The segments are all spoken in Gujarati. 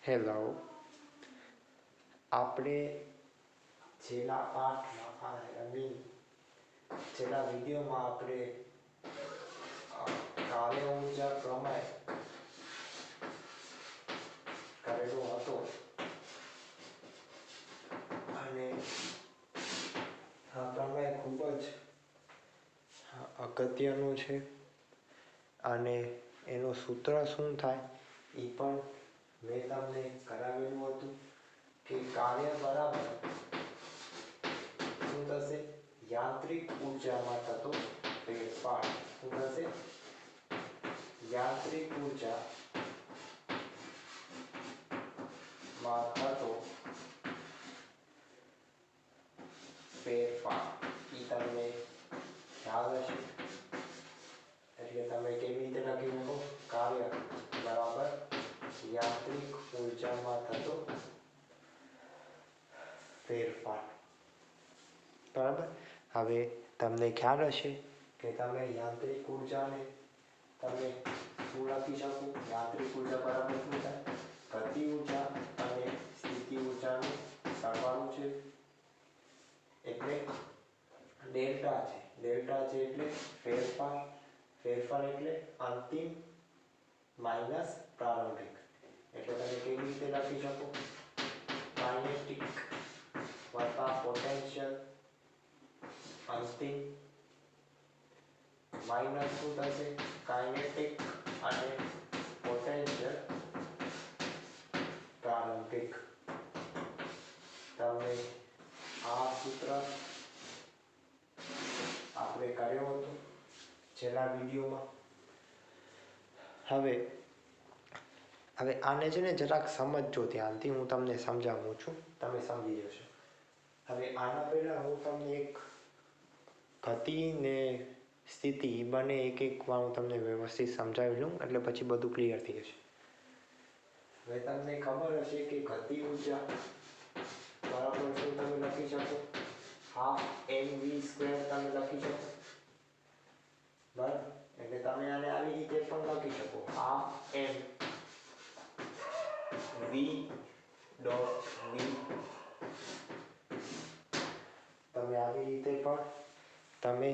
હેલો, આપણે છેલ્લા પાઠમાં છેલ્લા વિડીયોમાં આપણે કાર્ય ઊર્જા પ્રમેય કરેલો હતો અને આ પ્રમેય ખૂબ જ અગત્યનું છે અને એનું સૂત્ર શું થાય એ પણ મેં તમને કરાવેલું હતું કે કાર્ય બરાબર શું થશે, યાંત્રિક ઉર્જામાં થતો ફેરફાર. શું થશે? યાંત્રિક ઉર્જામાં થતો ફેરફાર એ તમને ખ્યાલ હશે. એટલે તમે કેવી રીતે લખી શકો? કાર્ય બરાબર યાંત્રિક ઉર્જામાં થતો ફેરફાર. બરાબર. હવે તમને ખ્યાલ હશે કે તમે યાંત્રિક ઉર્જાને તમે શું લખી શકો? યાંત્રિક ઉર્જા બરાબર શું થાય? ગતિ ઉર્જા અને સ્થિતિ ઉર્જાનું સરવાળો છે એટલે ડેલ્ટા છે. ડેલ્ટા છે એટલે ફેરફાર. ફેરફાર એટલે અંતિમ માઇનસ પ્રારંભિક. એટલે તમે કેવી રીતે લખી શકો? કાઇનેટિક વત્તા પોટેન્શિયલ અંતિમ માઇનસ શું થશે? કાઇનેટિક અને પોટેન્શિયલ પ્રારંભિક. તમને આ સૂત્ર આપણે કર્યો હતો છેલ્લા વિડીયોમાં. હવે આને છે ને જરાક સમજજો ધ્યાનથી. હું તમને સમજાવું છું, તમે સમજી જશો. હવે આના પહેલા હું તમને એક ગતિ ને સ્થિતિ બંને એક વાર હું તમને વ્યવસ્થિત સમજાવી લઉં એટલે પછી બધું ક્લિયર થઈ જશે. હવે તમને ખબર હશે કે ગતિ ઉર્જા બરાબર શું તમે લખી શકો? હાફ mv² તમે લખી શકો. બરાબર. એટલે તમે આને આવી રીતે પણ લખી શકો, half m v dot v. તમે આવી રીતે પણ તમે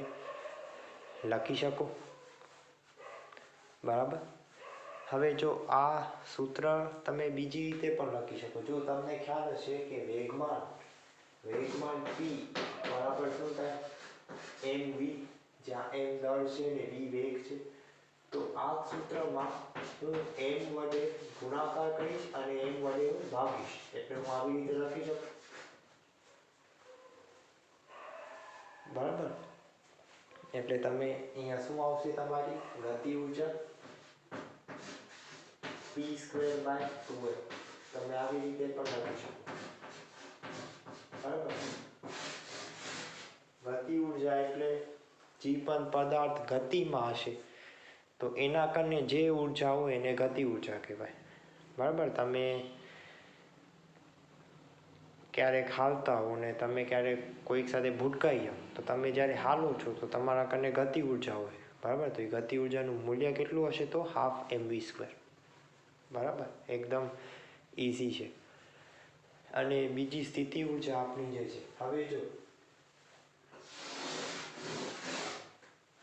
લખી શકો. બરાબર. હવે જો આ સૂત્ર તમે બીજી રીતે પણ લખી શકો. જો તમને ખ્યાલ હશે કે વેગમાન p બરાબર શું થાય? mv, જ્યાં m દળ છે ને v વેગ છે. તો આ સૂત્રમાં હું m વડે ગુણાકાર કરીશ અને m વડે હું ભાગીશ. એટલે હું આવી રીતે લખી શકું. બરાબર. એટલે તમે અહીંયા શું આવશે? તમારી ગતિ ઉર્જા p²/2m. તમે આવી રીતે પણ લખી શકો. બરાબર. ગતિ ઉર્જા એટલે જે પણ પદાર્થ ગતિમાં હશે તો એના કારણે જે ઉર્જા હોય એને ગતિ ઉર્જા કહેવાય. બરાબર. તમે ક્યારેક હાલતા હો ને તમે ક્યારેક કોઈક સાથે ભૂટકાઈ જાઓ તો તમે જ્યારે હાલો છો તો તમારા કારણે ગતિ ઉર્જા હોય. બરાબર. તો એ ગતિ ઉર્જાનું મૂલ્ય કેટલું હશે? તો હાફ mv². બરાબર. એકદમ ઇઝી છે. અને બીજી સ્થિતિ ઉર્જા આપણી જે છે,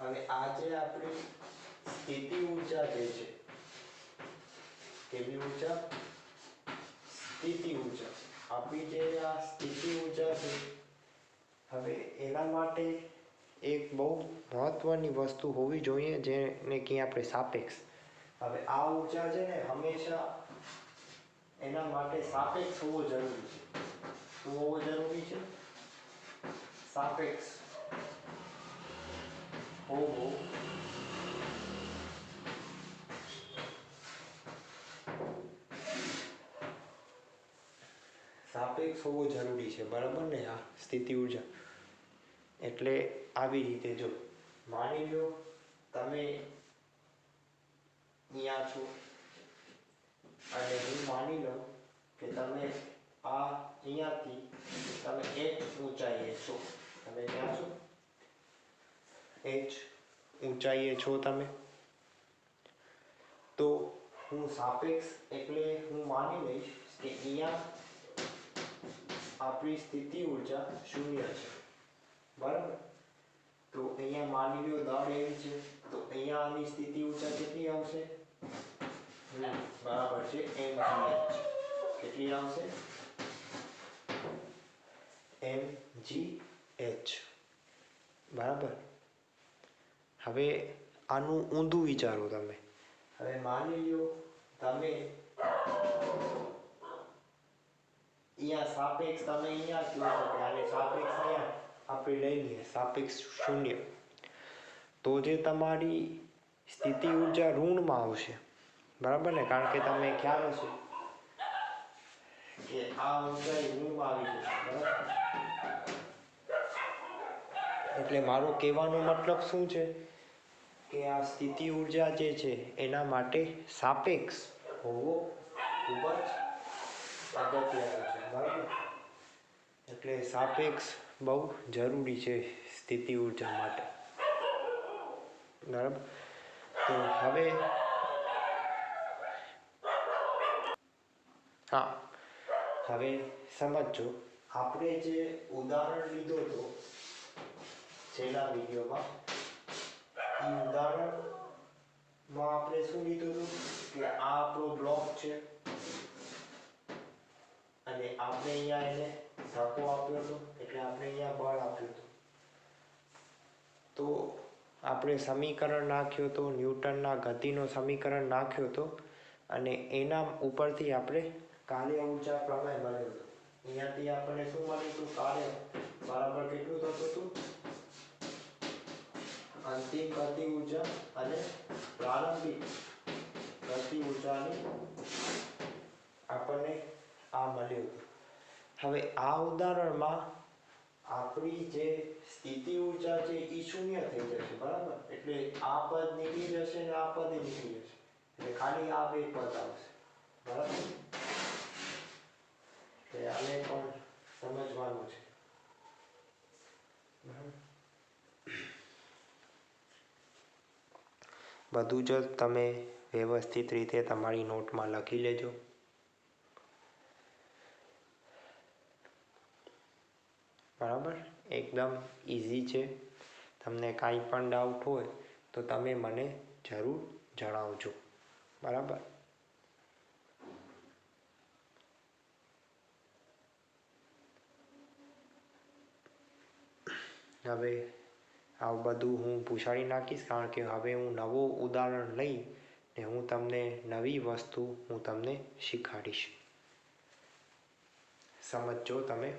હવે આજે આપણી સ્થિતિ ઉર્જા જે છે, કેવી ઉર્જા? સ્થિતિ ઉર્જા. આપણી જે આ સ્થિતિ ઉર્જા છે, હવે એના માટે એક બહુ મહત્વની વસ્તુ હોવી જોઈએ જેને કે આપણે સાપેક્ષ. હવે આ ઉર્જા છે ને હંમેશા એના માટે સાપેક્ષ હોવો જરૂરી છે. શું હોવો જરૂરી છે? સાપેક્ષ હોવો જરૂરી છે. બરાબર ને? આ સ્થિતિ ઉર્જા એટલે આવી રીતે જો માની લો તમે અહીંયા છો અને હું માની લઉં કે તમે અહીંયાથી તમે h ઊંચાઈએ છો. તમે ક્યાં છો? h ઊંચાઈએ છો તમે. તો હું સાપેક્ષ એટલે હું માની લઈશ કે અહીંયા આપણી સ્થિતિ ઊર્જા શૂન્ય છે, બરાબર. તો અહીંયા માની લો દળ એમ છે, તો અહીંયા આની સ્થિતિ ઊર્જા કેટલી આવશે? બરાબર છે, mgh. કેટલી આવશે? mgh. બરાબર. હવે આનું ઊંધું વિચારો તમે. હવે માની લો તમે અહીંયા સાપેક્ષ તમે અહીંયા કહો છો કે આને સાપેક્ષ અહીંયા આપણે લઈ લઈએ સાપેક્ષ શૂન્ય, તો જે તમારી સ્થિતિ ઊર્જા ઋણમાં આવશે, બરાબર ને? કારણ કે તમે ખ્યાલ હશે કે આ ઊંચાઈ ઋણમાં આવી જશે, બરાબર. એટલે મારું કહેવાનો મતલબ શું છે કે આ સ્થિતિ ઊર્જા જે છે એના માટે સાપેક્ષ હોવો ખૂબ જ અગત્યનું છે, બરાબર. એટલે સાપેક્ષ બહુ જરૂરી છે સ્થિતિ ઊર્જા માટે, બરાબર. તો હવે હા, હવે સમજો આપણે જે ઉદાહરણ લીધો હતો છેલ્લા વિડીયોમાં, એ ઉદાહરણમાં આપણે શું લીધું હતું કે આ આપણો બ્લોક છે અને આપણે અહીંયા એને ધક્કો આપ્યો હતો, એટલે આપણે અહીંયા બળ આપ્યું હતું. તો આપણે સમીકરણ નાખ્યો હતો, ન્યૂટનના ગતિનો સમીકરણ નાખ્યો હતો અને એના ઉપરથી આપણે કાર્ય ઊર્જા પ્રમેય મળ્યો હતો. અહીંયાથી આપણને શું મળ્યું હતું? કાર્ય બરાબર કેટલું થતું હતું? અંતિમ ગતિ ઊર્જા અને પ્રારંભિક ગતિ ઊર્જાની આપણને આ મળ્યું હતું. હવે આ ઉદાહરણમાં આપણી જે સ્થિતિ ઊર્જા છે એ શૂન્ય થઈ જશે, બરાબર. એટલે આ પદ નીકળી જશે અને આ પદ નીકળી જશે, એટલે ખાલી આ બે પદ આવશે, બરાબર. એટલે આને પણ સમજવાનું છે, બરાબર. બધું જ તમે વ્યવસ્થિત રીતે તમારી નોટમાં લખી લેજો. બરાબર, એકદમ ઇઝી છે. તમને કાંઈ પણ ડાઉટ હોય તો તમે મને જરૂર જણાવજો, બરાબર. હવે આવું બધું હું પૂછાડી નાખીશ, કારણ કે હવે હું નવો ઉદાહરણ લઈ ને હું તમને નવી વસ્તુ હું તમને શીખવાડીશ. સમજો તમે.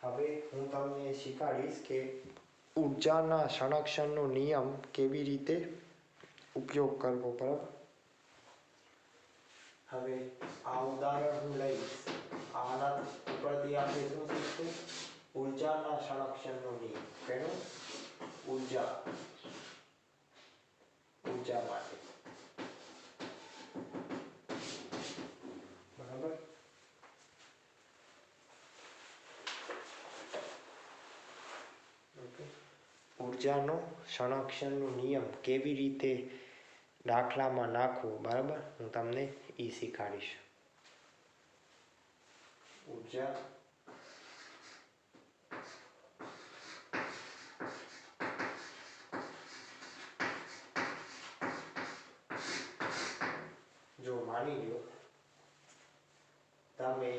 હવે હું તમને શીખવાડીશ કે ઊર્જાના સંરક્ષણનો નિયમ કેવી રીતે ઉપયોગ કરવો, બરાબર. હવે આ ઉદાહરણ હું લઈશ, આના ઉપરથી આપણે શું શીખશું? ઊર્જાના સંરક્ષણનો નિયમ. કેનો? ઊર્જા માટે, બરાબર. ઊર્જાનો સંરક્ષણનો નિયમ કેવી રીતે દાખલામાં નાખવો, બરાબર, હું તમને એ શીખવાડીશ. ઊર્જા જો માની લો તમે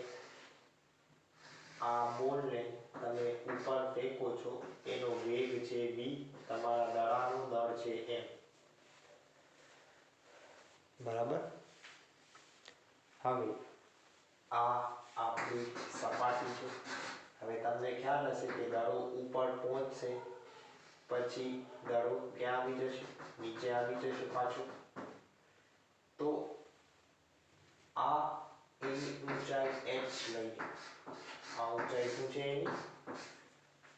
આ બોલને તમે ઉપર ફેંકો છો, એનો વેગ છે v, તમારા દડાનું દળ છે m, બરાબર. હવે આ આપણી સપાટી છે. હવે તમને ખ્યાલ હશે કે દડો ઉપર પહોંચશે પછી દડો ક્યાં આવી જશે? નીચે આવી જશે પાછું. તો આ એની ઊંચાઈ h લઈએ. આ ઊંચાઈ શું છે? એની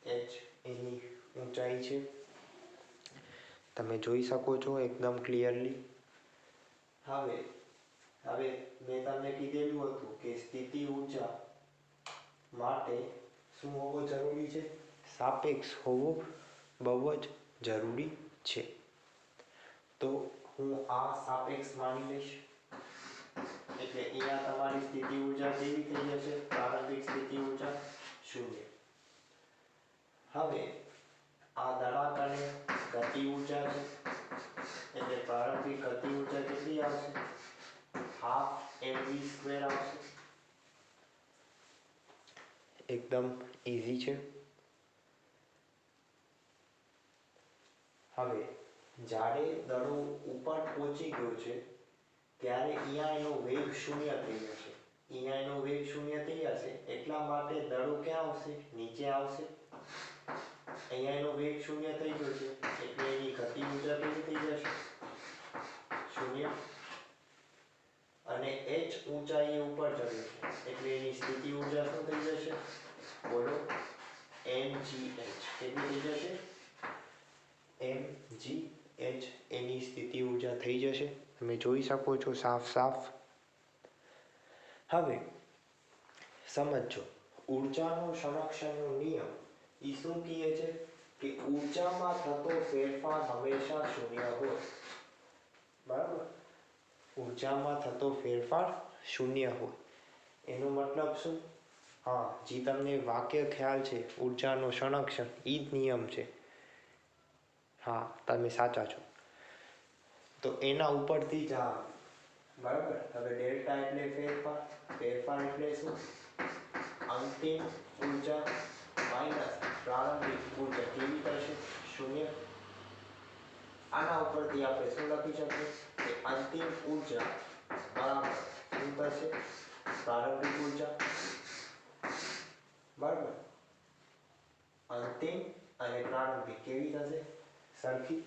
h એની ઊંચાઈ છે. તમે જોઈ શકો છો એકદમ ક્લિયરલી. હવે હવે મેં તમને કીધેલું હતું કે સ્થિતિ ઊર્જા માટે શું હોવો જરૂરી છે? સાપેક્ષ હોવો બહુ જ જરૂરી છે. તો હું આ સાપેક્ષ માની લઈશ. એટલે અહીંયા તમારી સ્થિતિ ઊર્જા કેવી થઈ જશે? પ્રારંભિક સ્થિતિ ઊર્જા 0. હવે આ દળાક અને ગતિ ઊર્જા છે, એટલે પ્રારંભિક ગતિ ઊર્જા કેટલી આવશે? હાફ mv² આવશે. એકદમ ઈઝી છે. હવે જ્યારે દડો ઉપર પહોંચી ગયો છે ત્યારે અહીંયા એનો વેગ શૂન્ય થઈ જશે. અહીંયા એનો વેગ શૂન્ય થઈ જશે એટલા માટે દડો ક્યાં આવશે? નીચે આવશે. અહીંયા એનો વેગ શૂન્ય થઈ ગયો છે એટલે એની ગતિ ઊર્જા કેવી થઈ જશે? શૂન્ય. અને h ઊંચાઈએ ઉપર ચડે છે એટલે એની સ્થિતિ ઊર્જા શું થઈ જશે? બોલો. mgh. કેટલી થઈ જશે? mgh એની સ્થિતિ ઊર્જા થઈ જશે. તમે જોઈ શકો છો સાફ. હવે સમજો ઊર્જાનો સંરક્ષણનો નિયમ એ શું કહે છે કે ઊર્જામાં થતો ફેરફાર હંમેશા શૂન્ય હોય. બરાબર? ઊર્જામાં થતો ફેરફાર શૂન્ય હોય એનો મતલબ શું? હા, જે તમને વાક્ય ખ્યાલ છે ઊર્જાનો સંરક્ષણ એ જ નિયમ છે. હા, તમે સાચા છો. તો એના ઉપરથી જ આ બરાબર. હવે ડેલ્ટા એટલે ફેરફાર એટલે શું? અંતિમ ઊર્જા માઇનસ પ્રારંભિક ઊર્જા કેવી થશે? શૂન્ય. આના ઉપરથી આપણે શું લખી શકીએ કે અંતિમ ઊર્જા બરાબર શું થશે? પ્રારંભિક ઊર્જા. બરાબર. અંતિમ અને પ્રારંભિક કેવી થશે? સરખી.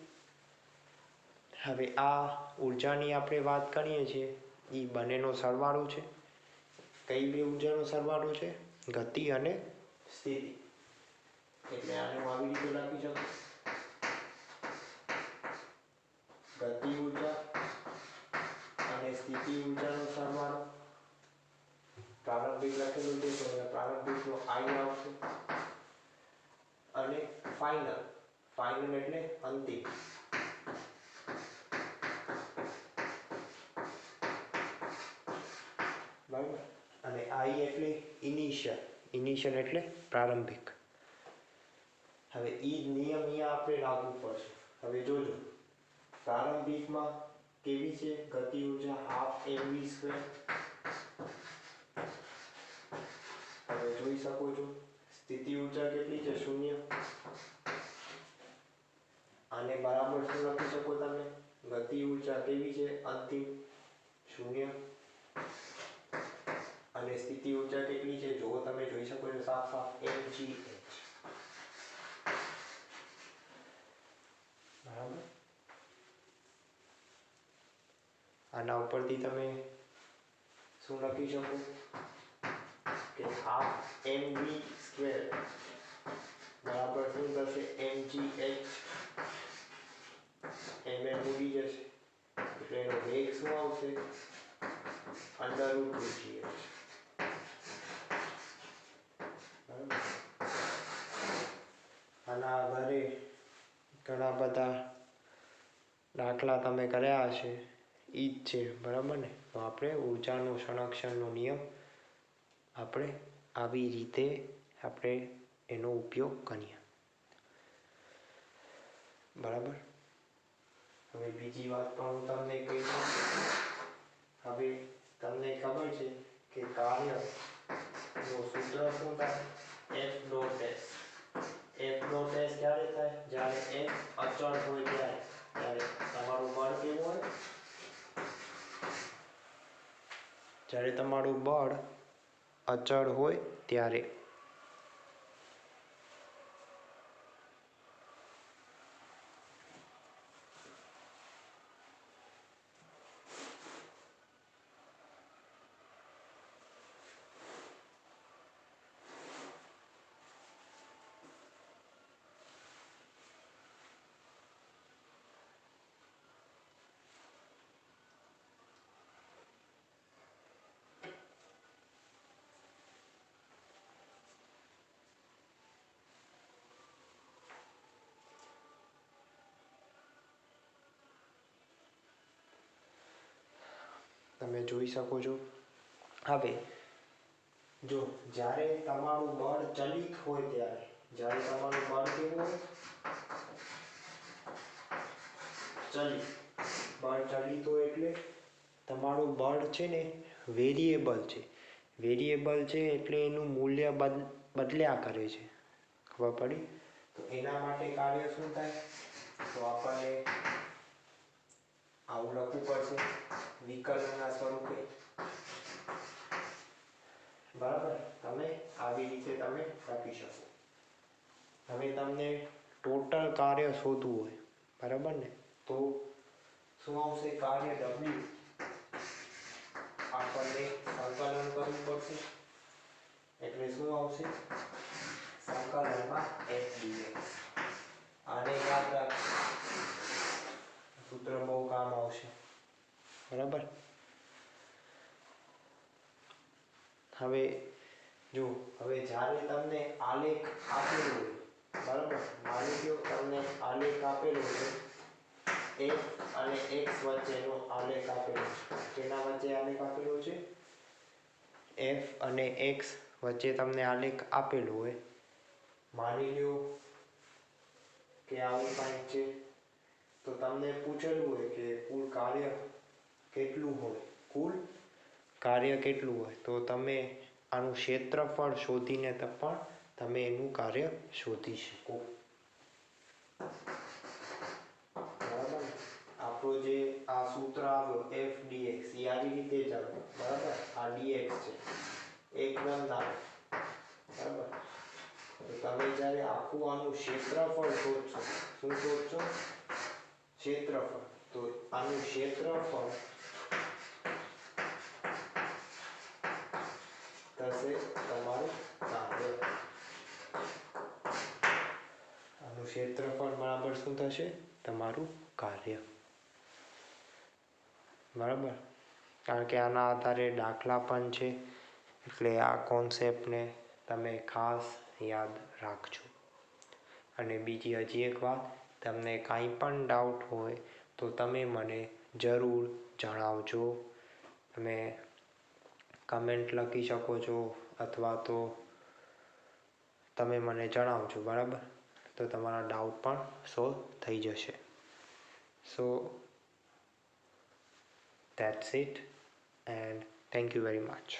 હવે આ ઊર્જાની આપણે વાત કરીએ છીએ એ બંનેનો સરવાળો છે. કઈ બે ઊર્જાનો સરવાળો છે? ગતિ અને સ્થિતિ. એટલે આને હું આવી રીતે લખી શકું. ગતિ ઊર્જા અને સ્થિતિ ઊર્જાનો સરવાળો. પ્રારંભિક લખેલું છે તો અહીંયા પ્રારંભિકનો I આવશે. અને ફાઇનલ એટલે અંતિમ. બરાબર. અને I એટલે ઇનિશિયલ એટલે પ્રારંભિક. હવે એ નિયમ અહીંયા આપણે લાગુ પડશે. હવે જોજો પ્રારંભિકમાં કેવી છે ગતિ ઊર્જા? Half mv². હવે જોઈ શકો છો સ્થિતિ ઊર્જા કેટલી છે? શૂન્ય. આને બરાબર શું લખી શકો તમે? ગતિ ઊર્જા કેવી છે? અંતિમ. શૂન્ય. અને સ્થિતિ ઊર્જા કેટલી છે? જો તમે જોઈ શકો છો સાફ mgh. બરાબર. આના ઉપરથી તમે શું લખી શકો કે હાફ mv² બરાબર શું થશે? mgh. mm ઉડી જશે એટલે એનો વેગ શું આવશે? √2gh. આના આધારે ઘણા બધા દાખલા તમે કર્યા હશે. ઈ જ છે. બરાબર ને? તો આપણે ઊર્જાનો સંરક્ષણનો નિયમ આપણે આવી રીતે આપણે એનો ઉપયોગ કરીએ. બરાબર. હવે બીજી વાત પણ હું તમને કહી દઉં. હવે તમને ખબર છે કે કાર્યનું સૂત્ર શું થાય? F.S. F.S ક્યારે થાય? જ્યારે F અચળ હોય ત્યારે તમારું બળ કેવું હોય? જ્યારે તમારું બળ અચળ હોય ત્યારે. તમે જોઈ શકો છો. હવે જો જ્યારે તમારું બળ ચલિત હોય જ્યારે તમારું બળ કેવું હોય, ચલિત હોય એટલે તમારું બળ છે ને વેરિયેબલ છે એટલે એનું મૂલ્ય બદલ્યા કરે છે. ખબર પડી? તો એના માટે કાર્ય શું થાય? તો આપણને આવું લખવું પડશે વિકલનના સ્વરૂપે. બરાબર, તમે આવી રીતે તમે લખી શકો. હવે તમને ટોટલ કાર્ય શોધવું હોય, બરાબર ને, તો શું આવશે? કાર્ય W આપણને સંકલન કરવું પડશે એટલે શું આવશે? સંકલનમાં f dx. આને યાદ રાખો, સૂત્ર બહુ કામ આવશે. બરાબર. હવે જ્યારે તમને આલેખ આપેલો હોય, બરાબર, માની લો તમને આલેખ આપેલો છે f અને x વચ્ચેનો આલેખ આપેલો છે. કેના વચ્ચે આલેખ આપેલો છે? f અને x વચ્ચે તમને આલેખ આપેલો હોય. માની લો કે આવું કંઈક છે, તો તમને પૂછેલું હોય કે કુલ કાર્ય કેટલું હોય, તો તમે આનું ક્ષેત્રફળ શોધીને પણ તમે એનું કાર્ય શોધી શકો. બરાબર. આપણું જે આ સૂત્ર આવ્યો f dx એ આવી રીતે જ આવ્યો. બરાબર. આ dx છે એકદમ નાનું. બરાબર. તો તમે જ્યારે આખું આનું ક્ષેત્રફળ શોધશો, શું શોધશો? ક્ષેત્રફળ. તો આનું ક્ષેત્રફળ થશે તમારું કાર્ય. આનું ક્ષેત્રફળ બરાબર શું થશે? તમારું કાર્ય. બરાબર. કારણ કે આના આધારે દાખલા પણ છે, એટલે આ કોન્સેપ્ટને તમે ખાસ યાદ રાખજો. અને બીજી હજી એક વાત, તમને કાંઈ પણ ડાઉટ હોય તો તમે મને જરૂર જણાવજો. તમે કમેન્ટ લખી શકો છો અથવા તો તમે મને જણાવજો. બરાબર. તો તમારા ડાઉટ પણ સોલ્વ થઈ જશે. સો that's it and thank you very much.